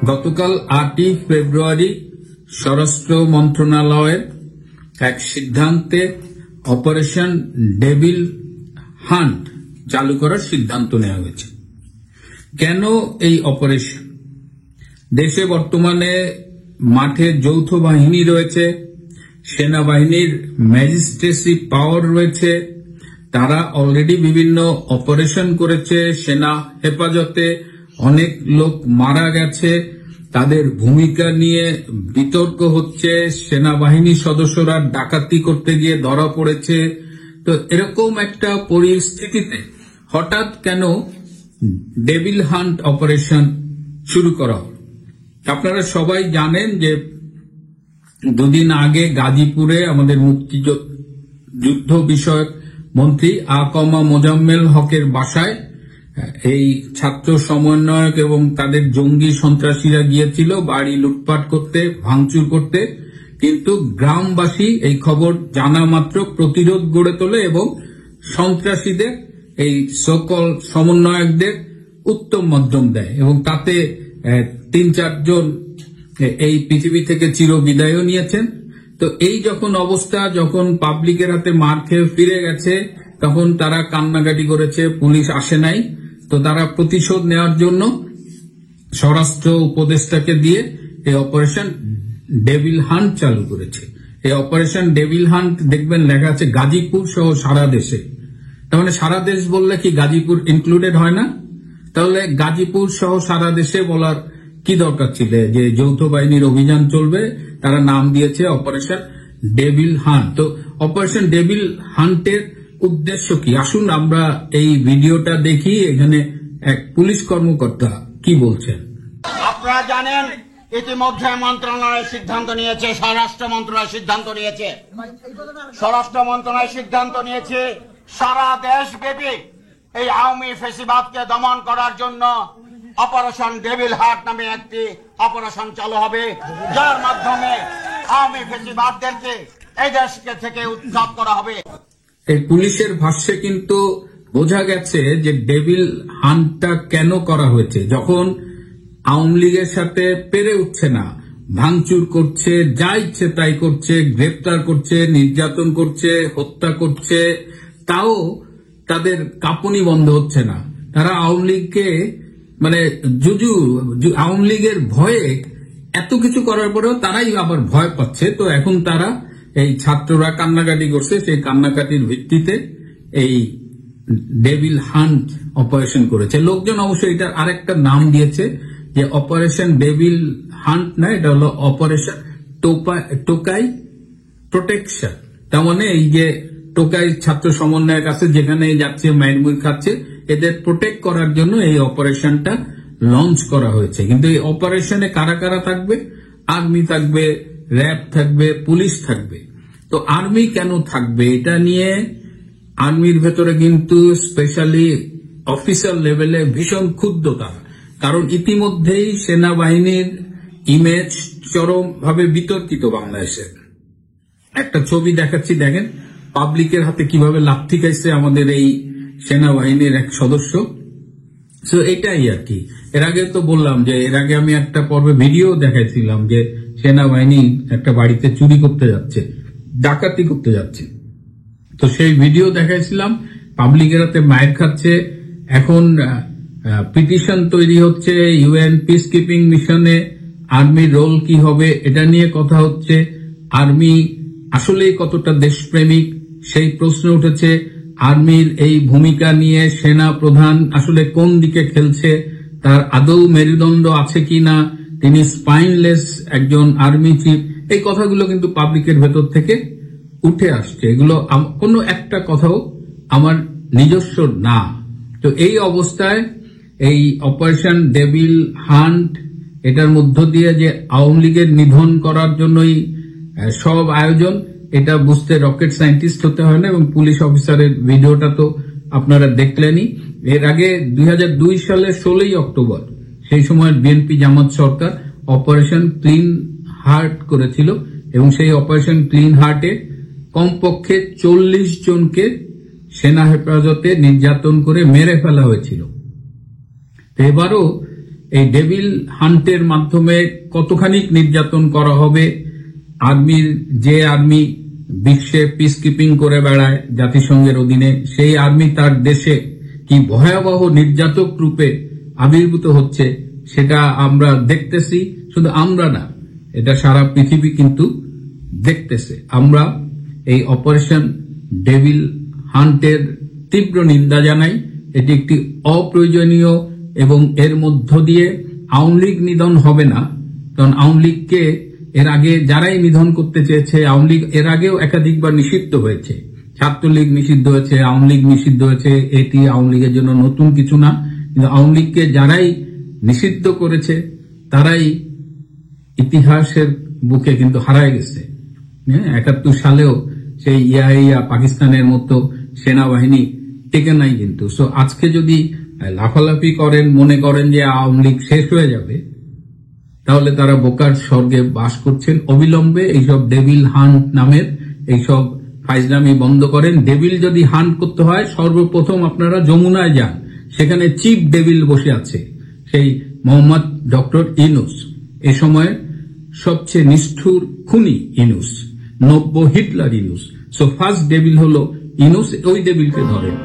গতকাল 8ই ফেব্রুয়ারি স্বরাষ্ট্র মন্ত্রণালয়ের এক সিদ্ধান্তে অপারেশন ডেভিল হান্ট চালু করার সিদ্ধান্ত নেওয়া হয়েছে। কেন এই অপারেশন? দেশে বর্তমানে মাঠে যৌথ বাহিনী রয়েছে, সেনাবাহিনীর ম্যাজিস্ট্রেসি পাওয়ার রয়েছে, তারা অলরেডি বিভিন্ন অপারেশন করেছে, সেনা হেফাজতে অনেক লোক মারা গেছে, তাদের ভূমিকা নিয়ে বিতর্ক হচ্ছে, সেনাবাহিনী সদস্যরা ডাকাতি করতে গিয়ে ধরা পড়েছে। তো এরকম একটা পরিস্থিতিতে হঠাৎ কেন ডেভিল হান্ট অপারেশন শুরু করা হল? আপনারা সবাই জানেন যে দুদিন আগে গাজীপুরে আমাদের মুক্তিযুদ্ধ বিষয়ক মন্ত্রী আকমা মোজাম্মেল হকের বাসায় এই ছাত্র সমন্বয়ক এবং তাদের জঙ্গি সন্ত্রাসীরা গিয়েছিল বাড়ি লুটপাট করতে, ভাঙচুর করতে, কিন্তু গ্রামবাসী এই খবর জানা মাত্র প্রতিরোধ গড়ে তোলে এবং সন্ত্রাসীদের এই সকল সমন্বয়কদের উত্তম মধ্যম দেয় এবং তাতে 3-4 জন এই পৃথিবী থেকে চিরবিদায়ও নিয়েছেন। তো এই যখন অবস্থা, যখন পাবলিকের হাতে মার খেয়ে ফিরে গেছে, তখন তারা কান্নাকাটি করেছে, পুলিশ আসে নাই। তো তারা প্রতিশোধ নেওয়ার জন্য স্বরাষ্ট্র উপদেষ্টাকে দিয়ে এই অপারেশন ডেভিল হান্ট চালু করেছে। এই অপারেশন ডেভিল হান্ট দেখবেন লেখা আছে গাজীপুর সহ সারা দেশে। তার মানে সারা দেশ বললে কি গাজীপুর ইনক্লুডেড হয় না? তাহলে গাজীপুর সহ সারা দেশে বলার কি দরকার ছিল? যে যৌথ বাহিনীর অভিযান চলবে, তারা নাম দিয়েছে অপারেশন ডেভিল হান্ট। তো অপারেশন ডেভিল হান্টের উদ্দেশ্য কি? আসুন আমরা এই ভিডিওটা দেখি। এখানে এক পুলিশ কর্মকর্তা কি বলছেন। আপনারা জানেন ইতিমধ্যে মন্ত্রণালয় সিদ্ধান্ত নিয়েছে, স্বরাষ্ট্র মন্ত্রণালয় সিদ্ধান্ত নিয়েছে সারা দেশব্যাপী এই আওয়ামী ফ্যাসিবাদকে দমন করার জন্য অপারেশন ডেভিল হান্ট নামে একটি অপারেশন চালু হবে, যার মাধ্যমে আওয়ামী ফ্যাসিবাদদেরকে এই দেশকে থেকে উৎখাত করা হবে। এই পুলিশের ভাষ্যে কিন্তু বোঝা গেছে যে ডেভিল হান্টটা কেন করা হয়েছে। যখন আওয়ামী লীগের সাথে পেরে উঠছে না, ভাঙচুর করছে, যা ইচ্ছে তাই করছে, গ্রেপ্তার করছে, নির্যাতন করছে, হত্যা করছে, তাও তাদের কাঁপুনি বন্ধ হচ্ছে না। তারা আওয়ামী লীগকে মানে আওয়ামী লীগের ভয়ে এত কিছু করার পরেও তারাই আবার ভয় পাচ্ছে। তো এখন তারা এই ছাত্ররা কান্নাকাটি করছে, সেই কান্নাকাটির ভিত্তিতে এই ডেভিল হান্ট অপারেশন করেছে। লোকজন অবশ্যই এটার আরেকটা নাম দিয়েছে যে অপারেশন ডেভিল হান্ট না, এটা হলো অপারেশন টোকাই প্রোটেকশন। তার মানে এই যে টোকাই ছাত্র সমন্বয়ের কাছে যেখানে যাচ্ছে মাইরমুর খাচ্ছে, এদের প্রোটেক্ট করার জন্য এই অপারেশনটা লঞ্চ করা হয়েছে। কিন্তু এই অপারেশনে কারা কারা থাকবে? আর্মি থাকবে, র্যাব থাকবে, পুলিশ থাকবে। তো আর্মি কেন থাকবে এটা নিয়ে আর্মির ভেতরে কিন্তু স্পেশালি অফিসার লেভেলে ভীষণ ক্ষুব্ধ তারা, কারণ ইতিমধ্যেই সেনাবাহিনীর ইমেজ চরমভাবে বিতর্কিত। বাংলাদেশের একটা ছবি দেখাচ্ছি, দেখেন পাবলিকের হাতে কিভাবে লাথি খাইছে আমাদের এই সেনাবাহিনীর এক সদস্য। তো এটাই আর কি। এর আগে তো বললাম যে এর আগে আমি একটা পর্বে ভিডিও দেখাইছিলাম যে সেনাবাহিনী একটা বাড়িতে চুরি করতে যাচ্ছে, ডাকাতি করতে যাচ্ছে। তো সেই ভিডিও দেখাইছিলাম, পাবলিকের হাতে মায়ের খাচ্ছে। এখন পিটিশন তৈরি হচ্ছে, ইউএন পিস কিপিং মিশনে আর্মির রোল কি হবে এটা নিয়ে কথা হচ্ছে। আর্মি আসলে কতটা দেশপ্রেমিক সেই প্রশ্ন উঠেছে। আর্মির এই ভূমিকা নিয়ে সেনা প্রধান আসলে কোন দিকে খেলছে, তার আদৌ মেরুদণ্ড আছে কিনা, তিনি স্পাইনলেস একজন আর্মি চিফ, এই কথাগুলো কিন্তু পাবলিকের ভেতর থেকে উঠে আসছে। এগুলো কোনো একটা কথাও আমার নিজস্ব না। তো এই অবস্থায় এই অপারেশন ডেভিল হান্ট, এটার মধ্য দিয়ে যে আওয়ামী লীগের নিধন করার জন্যই সব আয়োজন, এটা বুঝতে রকেট সায়েন্টিস্ট হতে হয় না। এবং পুলিশ অফিসারের ভিডিওটা তো আপনারা দেখলেনই। এর আগে 2002 সালের 16ই অক্টোবর সেই সময় বিএনপি জামাত সরকার অপারেশন ক্লিন হার্ট করেছিল এবং সেই অপারেশন ক্লিন হার্টে কমপক্ষে 40 জনকে সেনা হেফাজতে নির্যাতন করে মেরে ফেলা হয়েছিল। এবারও এই ডেভিল হান্টের মাধ্যমে কতখানি নির্যাতন করা হবে, যে আর্মি বিশ্বে পিস কিপিং করে বেড়ায় জাতিসংঘের অধীনে, সেই আর্মি তার দেশে কি ভয়াবহ নির্যাতক রূপে আবির্ভূত হচ্ছে সেটা আমরা দেখতেছি। শুধু আমরা না, এটা সারা পৃথিবী কিন্তু দেখতেছে। আমরা এই অপারেশন ডেভিল হান্টের তীব্র নিন্দা জানাই। এটি একটি অপ্রয়োজনীয় এবং এর মধ্য দিয়ে আওয়ামী লীগ নিধন হবে না, কারণ আওয়ামী লীগকে এর আগে যারাই নিধন করতে চেয়েছে, আওয়ামী লীগ এর আগেও একাধিকবার নিষিদ্ধ হয়েছে। ছাত্রলীগ নিষিদ্ধ হয়েছে, আওয়ামী লীগ নিষিদ্ধ হয়েছে, এটি আওয়ামী লীগের জন্য নতুন কিছু না। কিন্তু আওয়ামী লীগকে যারাই নিষিদ্ধ করেছে তারাই ইতিহাসের বুকে কিন্তু হারায় গেছে। 71 সালেও সেই ইয়া পাকিস্তানের মতো সেনাবাহিনী টেকে নাই কিন্তু। সো আজকে যদি লাফালাফি করেন, মনে করেন যে আওয়ামী লীগ শেষ হয়ে যাবে, তাহলে তারা বোকার স্বর্গে বাস করছেন। অবিলম্বে এইসব ডেভিল হান্ট নামের এইসব ফাইজলামি বন্ধ করেন। ডেভিল যদি হান্ট করতে হয়, সর্বপ্রথম আপনারা যমুনায় যান, সেখানে চিফ ডেভিল বসে আছে, সেই মোহাম্মদ ডক্টর ইউনূস। এ সময় সবচেয়ে নিষ্ঠুর খুনি ইউনূস, নব্য Hitler Yunus. So first devil হলো ইউনূস, ওই ডেভিলকে ধরেন।